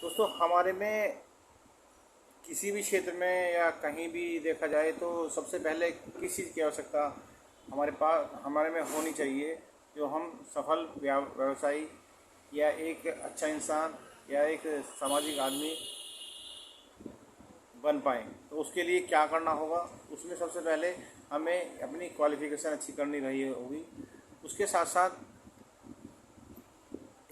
दोस्तों, हमारे में किसी भी क्षेत्र में या कहीं भी देखा जाए तो सबसे पहले किस चीज़ की आवश्यकता हमारे में होनी चाहिए, जो हम सफल व्यवसायी या एक अच्छा इंसान या एक सामाजिक आदमी बन पाएँ। तो उसके लिए क्या करना होगा? उसमें सबसे पहले हमें अपनी क्वालिफ़िकेशन अच्छी करनी रही होगी। उसके साथ साथ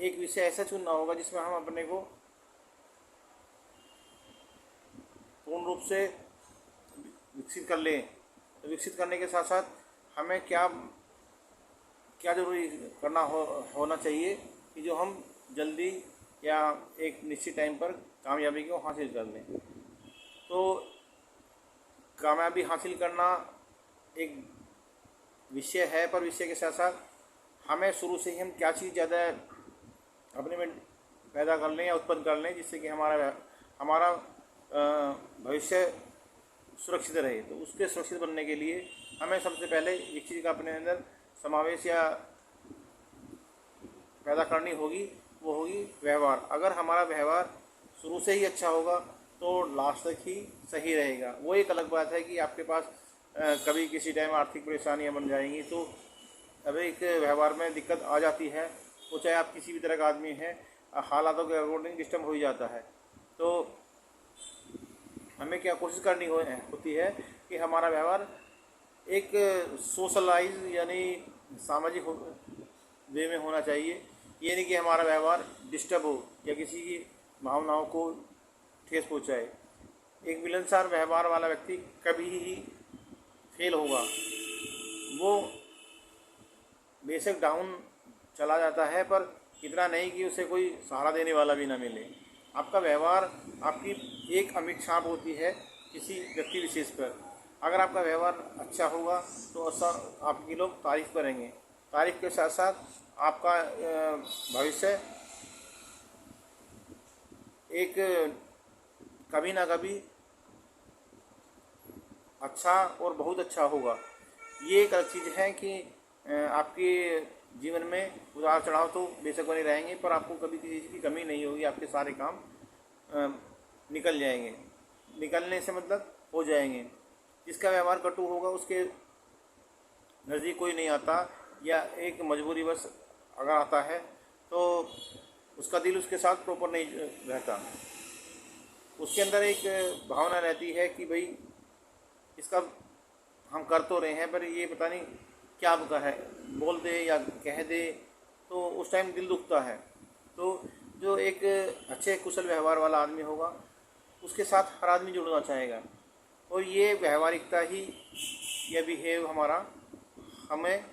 एक विषय ऐसा चुनना होगा जिसमें हम अपने को पूर्ण रूप से विकसित कर लें। तो विकसित करने के साथ साथ हमें क्या क्या ज़रूरी होना चाहिए कि जो हम जल्दी या एक निश्चित टाइम पर कामयाबी को हासिल कर लें। तो कामयाबी हासिल करना एक विषय है, पर विषय के साथ साथ हमें शुरू से ही हम क्या चीज़ ज़्यादा अपने में पैदा कर लें या उत्पन्न कर लें जिससे कि हमारा भविष्य सुरक्षित रहे। तो उसके सुरक्षित बनने के लिए हमें सबसे पहले एक चीज़ का अपने अंदर समावेश या पैदा करनी होगी, वो होगी व्यवहार। अगर हमारा व्यवहार शुरू से ही अच्छा होगा तो लास्ट तक ही सही रहेगा। वो एक अलग बात है कि आपके पास कभी किसी टाइम आर्थिक परेशानियां बन जाएंगी तो अब एक व्यवहार में दिक्कत आ जाती है। वो चाहे आप किसी भी तरह का आदमी हैं, हालातों के अकॉर्डिंग डिस्टर्ब हो ही जाता है। तो हमें क्या कोशिश करनी होती है कि हमारा व्यवहार एक सोशलाइज यानी सामाजिक वे में होना चाहिए। ये नहीं कि हमारा व्यवहार डिस्टर्ब हो या किसी की भावनाओं को ठेस पहुँचाए। एक मिलनसार व्यवहार वाला व्यक्ति कभी ही फेल होगा। वो बेशक डाउन चला जाता है, पर इतना नहीं कि उसे कोई सहारा देने वाला भी ना मिले। आपका व्यवहार आपकी एक अमिट छाप होती है किसी व्यक्ति विशेष पर। अगर आपका व्यवहार अच्छा होगा तो ऐसा आपकी लोग तारीफ़ करेंगे। तारीफ़ के साथ साथ आपका भविष्य एक कभी ना कभी अच्छा और बहुत अच्छा होगा। ये एक अलग चीज़ है कि आपके जीवन में उतार चढ़ाव तो बेशक बने रहेंगे, पर आपको कभी किसी चीज़ की कमी नहीं होगी। आपके सारे काम निकल जाएंगे। निकलने से मतलब हो जाएंगे। जिसका व्यवहार कटु होगा उसके नज़दीक कोई नहीं आता, या एक मजबूरी बस अगर आता है तो उसका दिल उसके साथ प्रॉपर नहीं रहता। उसके अंदर एक भावना रहती है कि भाई इसका हम कर तो रहे हैं पर ये पता नहीं क्या बुका है, बोल दे या कह दे, तो उस टाइम दिल दुखता है। तो जो एक अच्छे कुशल व्यवहार वाला आदमी होगा उसके साथ हर आदमी जुड़ना चाहेगा, और ये व्यवहारिकता ही, यह बिहेव हमारा हमें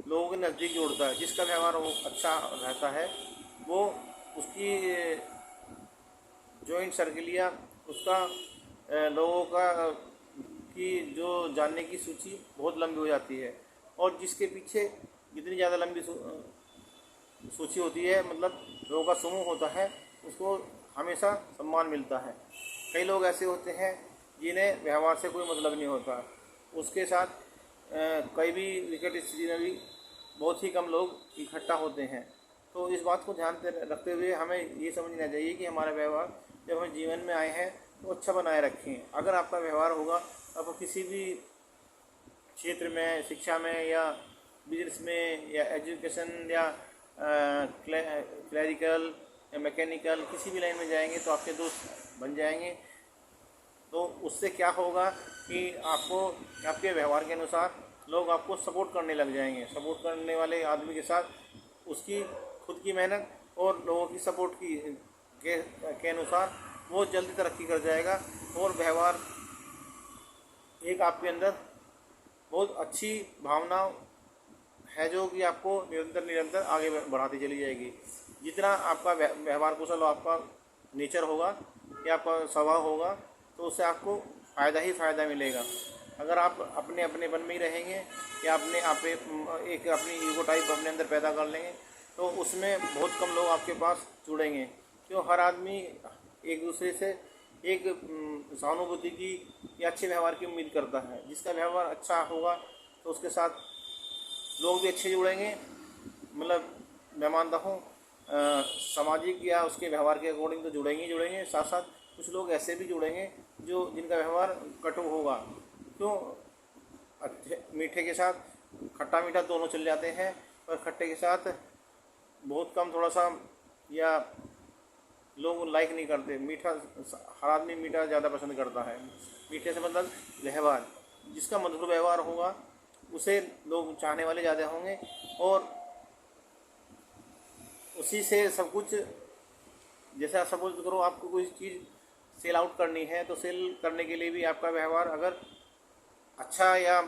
लोगों के नज़दीक जोड़ता है। जिसका व्यवहार वो अच्छा रहता है वो उसकी जॉइंट सर्किल या उसका लोगों का की जो जानने की सूची बहुत लंबी हो जाती है। और जिसके पीछे जितनी ज़्यादा लंबी सूची होती है, मतलब लोगों का समूह होता है, उसको हमेशा सम्मान मिलता है। कई लोग ऐसे होते हैं जिन्हें व्यवहार से कोई मतलब नहीं होता, उसके साथ कई भी विकट स्थिति में भी बहुत ही कम लोग इकट्ठा होते हैं। तो इस बात को ध्यान रखते हुए हमें ये समझना चाहिए कि हमारा व्यवहार जब हम जीवन में आए हैं तो अच्छा बनाए रखें। अगर आपका व्यवहार होगा, आप किसी भी क्षेत्र में, शिक्षा में या बिजनेस में या एजुकेशन या क्लैरिकल या मैकेनिकल किसी भी लाइन में जाएंगे तो आपके दोस्त बन जाएंगे। तो उससे क्या होगा कि आपको आपके व्यवहार के अनुसार लोग आपको सपोर्ट करने लग जाएंगे। सपोर्ट करने वाले आदमी के साथ उसकी खुद की मेहनत और लोगों की सपोर्ट के अनुसार वो जल्दी तरक्की कर जाएगा। और व्यवहार एक आपके अंदर बहुत अच्छी भावना है जो कि आपको निरंतर निरंतर आगे बढ़ाती चली जाएगी। जितना आपका व्यवहार कुशल आपका नेचर होगा या आपका स्वभाव होगा तो उससे आपको फ़ायदा ही फ़ायदा मिलेगा। अगर आप अपने अपनेपन में ही रहेंगे या एक अपनी ईगो टाइप अपने अंदर पैदा कर लेंगे तो उसमें बहुत कम लोग आपके पास जुड़ेंगे। क्यों? हर आदमी एक दूसरे से एक सहानुभूति की या अच्छे व्यवहार की उम्मीद करता है। जिसका व्यवहार अच्छा होगा तो उसके साथ लोग भी अच्छे जुड़ेंगे। मतलब मैं मानता हूँ सामाजिक या उसके व्यवहार के अकॉर्डिंग तो जुड़ेंगे ही जुड़ेंगे, साथ साथ कुछ लोग ऐसे भी जुड़ेंगे जो जिनका व्यवहार कटु होगा। क्यों? अच्छे मीठे के साथ खट्टा मीठा दोनों चल जाते हैं, पर खट्टे के साथ बहुत कम थोड़ा सा, या लोग लाइक नहीं करते मीठा। हर आदमी मीठा ज़्यादा पसंद करता है। मीठे से मतलब व्यवहार, जिसका मधुर व्यवहार होगा उसे लोग चाहने वाले ज़्यादा होंगे, और उसी से सब कुछ। जैसा सपोज करो आपको कोई चीज़ सेल आउट करनी है, तो सेल करने के लिए भी आपका व्यवहार अगर अच्छा या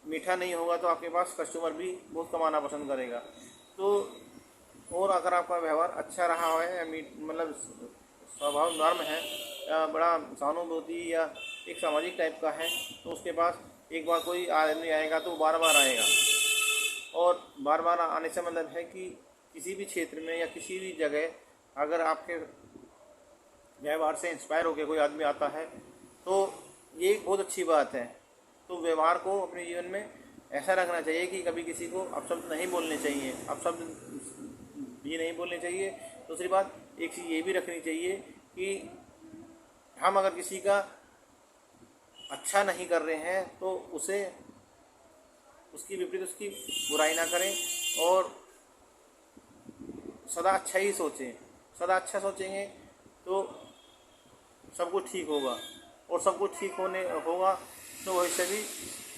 मीठा नहीं होगा तो आपके पास कस्टमर भी बहुत कम आना पसंद करेगा। तो और अगर आपका व्यवहार अच्छा रहा है, मतलब स्वभाव नर्म है या बड़ा सहानुभूति या एक सामाजिक टाइप का है, तो उसके पास एक बार कोई आदमी आएगा तो बार बार आएगा। और बार बार आने से मतलब है कि किसी भी क्षेत्र में या किसी भी जगह अगर आपके व्यवहार से इंस्पायर होकर कोई आदमी आता है तो ये एक बहुत अच्छी बात है। तो व्यवहार को अपने जीवन में ऐसा रखना चाहिए कि कभी किसी को अपशब्द नहीं बोलने चाहिए, अपशब्द भी नहीं बोलने चाहिए। दूसरी बात एक चीज़ ये भी रखनी चाहिए कि हम अगर किसी का अच्छा नहीं कर रहे हैं तो उसे उसकी विपरीत उसकी बुराई ना करें, और सदा अच्छा ही सोचें। सदा अच्छा सोचेंगे तो सब कुछ ठीक होगा, और सब कुछ ठीक होगा तो भविष्य भी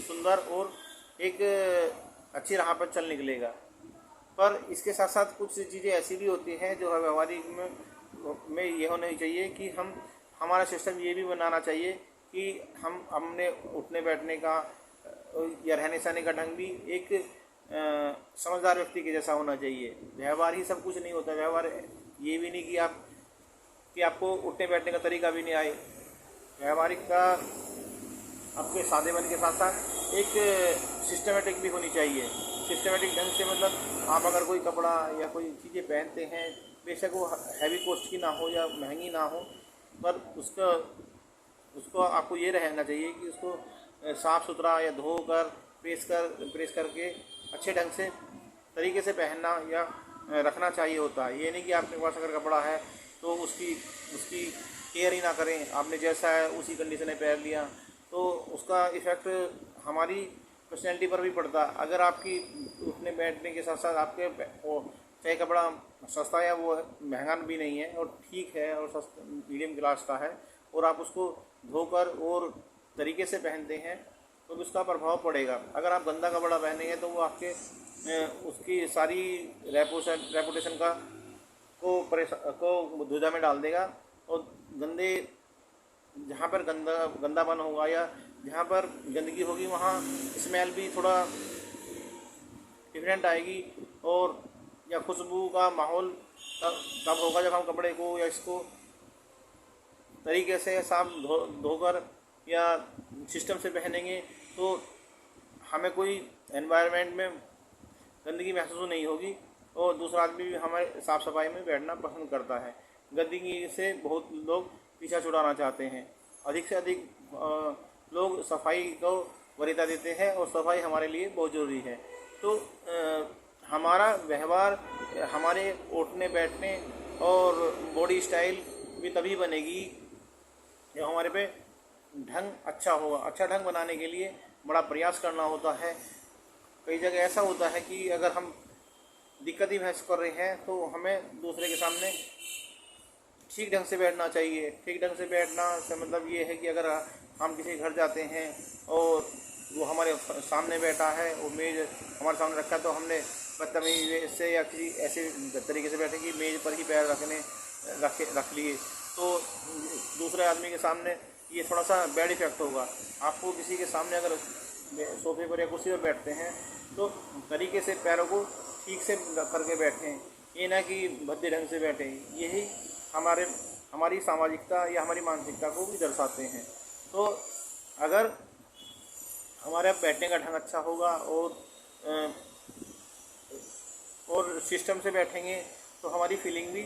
सुंदर और एक अच्छी राह पर चल निकलेगा। पर इसके साथ साथ कुछ चीज़ें ऐसी भी होती हैं जो व्यवहारिक में ये होनी चाहिए कि हमारा सिस्टम ये भी बनाना चाहिए कि हमने उठने बैठने का या रहने सहने का ढंग भी एक समझदार व्यक्ति के जैसा होना चाहिए। व्यवहार ही सब कुछ नहीं होता। व्यवहार ये भी नहीं कि आपको उठने बैठने का तरीका भी नहीं आए। व्यवहारिक का आपके सादेपन के साथ साथ एक सिस्टमेटिक भी होनी चाहिए। सिस्टमेटिक ढंग से मतलब आप अगर कोई कपड़ा या कोई चीज़ें पहनते हैं, बेशक वो हैवी कॉस्ट की ना हो या महंगी ना हो, पर उसको आपको ये रहना चाहिए कि उसको साफ़ सुथरा या धोकर प्रेस करके अच्छे ढंग से तरीके से पहनना या रखना चाहिए होता है। ये नहीं कि आपके पास अगर कपड़ा है तो उसकी केयर ही ना करें, आपने जैसा है उसी कंडीशन में पहन लिया, तो उसका इफ़ेक्ट हमारी पर्सनैलिटी पर भी पड़ता है। अगर आपकी उठने बैठने के साथ साथ आपके चाहे कपड़ा सस्ता या वो महंगा भी नहीं है और ठीक है और सस्ता मीडियम क्लास का है, और आप उसको धोकर और तरीके से पहनते हैं तो उसका प्रभाव पड़ेगा। अगर आप गंदा कपड़ा पहनेंगे तो वो आपके उसकी सारी रेपुटेशन को दुविधा में डाल देगा, और जहाँ पर गंदापन होगा या जहाँ पर गंदगी होगी वहाँ स्मेल भी थोड़ा डिफरेंट आएगी, और या खुशबू का माहौल तब होगा जब हम कपड़े को या इसको तरीके से साफ धोकर या सिस्टम से पहनेंगे तो हमें कोई एनवायरनमेंट में गंदगी महसूस नहीं होगी, और दूसरा आदमी भी हमारे साफ़ सफाई में बैठना पसंद करता है। गंदगी से बहुत लोग पीछा छुड़ाना चाहते हैं। अधिक से अधिक लोग सफाई को वरीयता देते हैं, और सफाई हमारे लिए बहुत ज़रूरी है। तो हमारा व्यवहार, हमारे उठने बैठने और बॉडी स्टाइल भी तभी बनेगी जब हमारे पे ढंग अच्छा होगा। अच्छा ढंग बनाने के लिए बड़ा प्रयास करना होता है। कई जगह ऐसा होता है कि अगर हम दिक्कत ही महसूस कर रहे हैं तो हमें दूसरे के सामने ठीक ढंग से बैठना चाहिए। ठीक ढंग से बैठना से मतलब ये है कि अगर हम किसी घर जाते हैं और वो हमारे सामने बैठा है, वो मेज़ हमारे सामने रखा है, तो हमने बदतमीज़ी से या किसी ऐसे तरीके से बैठे कि मेज़ पर ही पैर रख लिए, तो दूसरे आदमी के सामने ये थोड़ा सा बैड इफ़ेक्ट होगा। आपको किसी के सामने अगर सोफे पर या कुर्सी पर बैठते हैं तो तरीके से पैरों को ठीक से करके बैठें, ये ना कि भद्दे ढंग से बैठें। यही हमारी सामाजिकता या हमारी मानसिकता को भी दर्शाते हैं। तो अगर हमारे बैठने का ढंग अच्छा होगा और सिस्टम से बैठेंगे तो हमारी फीलिंग भी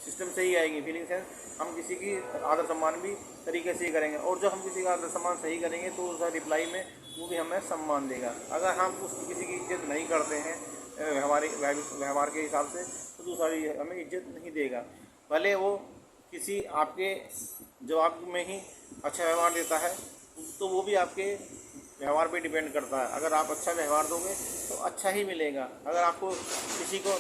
सिस्टम से ही आएगी। फीलिंग सेंस हम किसी की आदर सम्मान भी तरीके से ही करेंगे, और जब हम किसी का आदर सम्मान सही करेंगे तो उसका रिप्लाई में वो भी हमें सम्मान देगा। अगर हम किसी की इज्जत नहीं करते हैं व्यवहार के हिसाब से, तो तो दूसरा भी हमें इज्जत नहीं देगा, भले वो किसी आपके जवाब में ही अच्छा व्यवहार देता है, तो वो भी आपके व्यवहार पे डिपेंड करता है। अगर आप अच्छा व्यवहार दोगे तो अच्छा ही मिलेगा। अगर आपको किसी को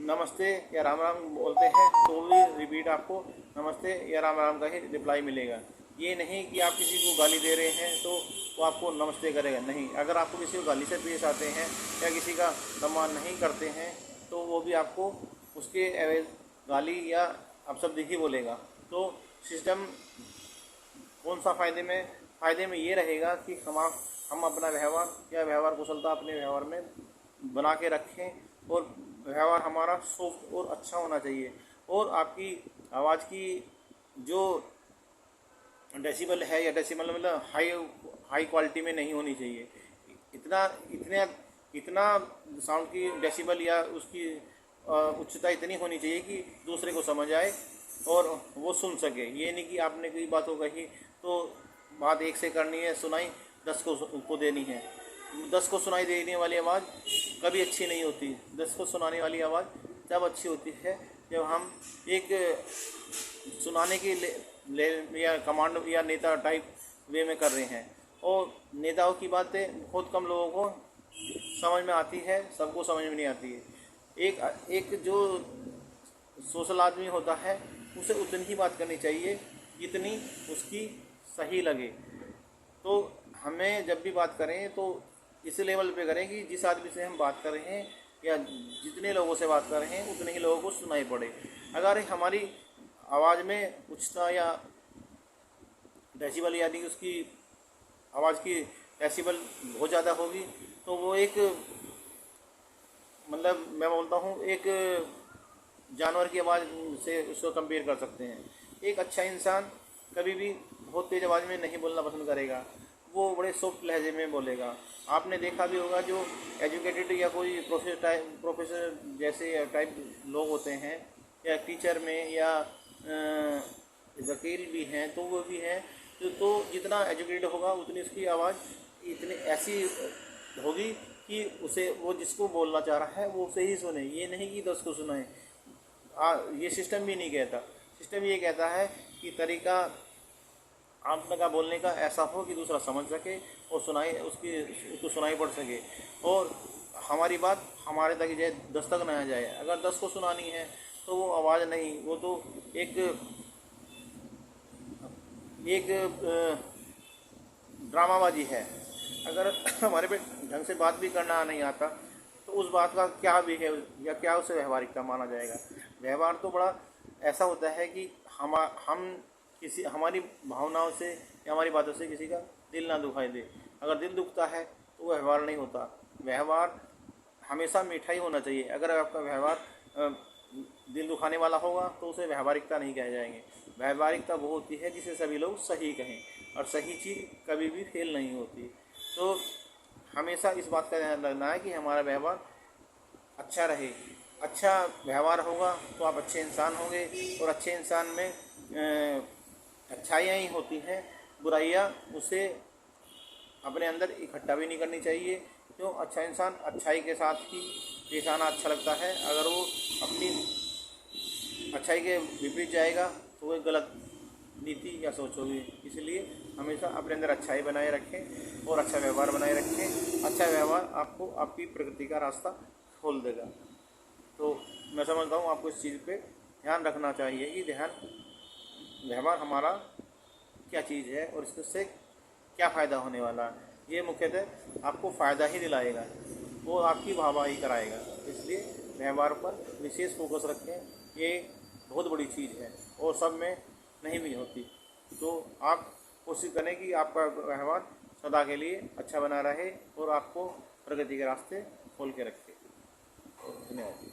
नमस्ते या राम राम बोलते हैं तो भी रिपीट आपको नमस्ते या राम राम का ही रिप्लाई मिलेगा। ये नहीं कि आप किसी को गाली दे रहे हैं तो वो आपको नमस्ते करेगा, नहीं। अगर आपको किसी को गाली से पेश आते हैं या किसी का सम्मान नहीं करते हैं तो वो भी आपको उसके एवज गाली या अपशब्द ही बोलेगा। तो सिस्टम कौन सा फ़ायदे में ये रहेगा कि हम अपना व्यवहार या व्यवहार कुशलता अपने व्यवहार में बना के रखें और व्यवहार हमारा सॉफ्ट और अच्छा होना चाहिए। और आपकी आवाज़ की जो डेसिबल है या डेसिबल मतलब हाई क्वालिटी में नहीं होनी चाहिए। इतना साउंड की डेसिबल या उसकी उच्चता इतनी होनी चाहिए कि दूसरे को समझ आए और वो सुन सके। ये नहीं कि आपने कोई बात कही तो बात एक से करनी है, सुनाई 10 को देनी है। 10 को सुनाई देने वाली आवाज़ कभी अच्छी नहीं होती। 10 को सुनाने वाली आवाज़ तब अच्छी होती है जब हम एक सुनाने की या कमांड या नेता टाइप वे में कर रहे हैं। और नेताओं की बातें बहुत कम लोगों को समझ में आती है, सबको समझ में नहीं आती है। एक जो सोशल आदमी होता है उसे उतनी ही बात करनी चाहिए जितनी उसकी सही लगे। तो हमें जब भी बात करें तो इस लेवल पे करें कि जिस आदमी से हम बात कर रहे हैं या जितने लोगों से बात कर रहे हैं उतने ही लोगों को सुनाई पड़े। अगर हमारी आवाज़ में उच्चता या डेसिबल यानी उसकी आवाज़ की डेसिबल बहुत ज़्यादा होगी तो वो एक मतलब मैं बोलता हूँ एक जानवर की आवाज़ से उसको कंपेयर कर सकते हैं। एक अच्छा इंसान कभी भी बहुत तेज़ आवाज़ में नहीं बोलना पसंद करेगा, वो बड़े सॉफ्ट लहजे में बोलेगा। आपने देखा भी होगा जो एजुकेटेड या कोई प्रोफेसर जैसे टाइप लोग होते हैं या टीचर में या वकील भी हैं तो वो भी हैं तो जितना एजुकेटेड होगा उतनी उसकी आवाज़ इतनी ऐसी होगी कि उसे वो जिसको बोलना चाह रहा है वो उसे ही सुने, ये नहीं कि 10 को सुनाए। ये सिस्टम भी नहीं कहता। सिस्टम ये कहता है कि तरीका आपका बोलने का ऐसा हो कि दूसरा समझ सके और उसको सुनाई पड़ सके और हमारी बात हमारे तक जाए, 10 तक ना जाए। अगर 10 को सुनानी है तो वो आवाज़ नहीं, वो तो एक ड्रामाबाजी है। अगर हमारे पे ढंग से बात भी करना नहीं आता तो उस बात का क्या बिहेव या क्या उसे व्यवहारिकता माना जाएगा। व्यवहार तो बड़ा ऐसा होता है कि हम किसी हमारी भावनाओं से या हमारी बातों से किसी का दिल ना दुखाई दे। अगर दिल दुखता है तो वो व्यवहार नहीं होता। व्यवहार हमेशा मीठा ही होना चाहिए। अगर आपका व्यवहार दिल दुखाने वाला होगा तो उसे व्यवहारिकता नहीं कहे जाएंगे। व्यवहारिकता वो होती है जिसे सभी लोग सही कहें और सही चीज़ कभी भी फेल नहीं होती। तो हमेशा इस बात का ध्यान रखना है कि हमारा व्यवहार अच्छा रहे। अच्छा व्यवहार होगा तो आप अच्छे इंसान होंगे और अच्छे इंसान में अच्छाइयाँ ही होती हैं, बुराइयाँ उसे अपने अंदर इकट्ठा भी नहीं करनी चाहिए। क्यों? अच्छा इंसान अच्छाई के साथ ही पेश आना अच्छा लगता है। अगर वो अपनी अच्छाई के विपरीत जाएगा तो वो गलत नीति या सोच होगी। इसलिए हमेशा अपने अंदर अच्छाई बनाए रखें और अच्छा व्यवहार बनाए रखें। अच्छा व्यवहार आपको आपकी प्रगति का रास्ता खोल देगा। तो मैं समझता हूँ आपको इस चीज़ पे ध्यान रखना चाहिए कि व्यवहार हमारा क्या चीज़ है और इससे क्या फ़ायदा होने वाला है। ये मुख्यतः आपको फ़ायदा ही दिलाएगा, वो आपकी वाहवाही कराएगा। इसलिए व्यवहार पर विशेष फोकस रखें। ये बहुत बड़ी चीज़ है और सब में नहीं भी होती। तो आप कोशिश करें कि आपका व्यवहार सदा के लिए अच्छा बना रहे और आपको प्रगति के रास्ते खोल के रखे। धन्यवाद।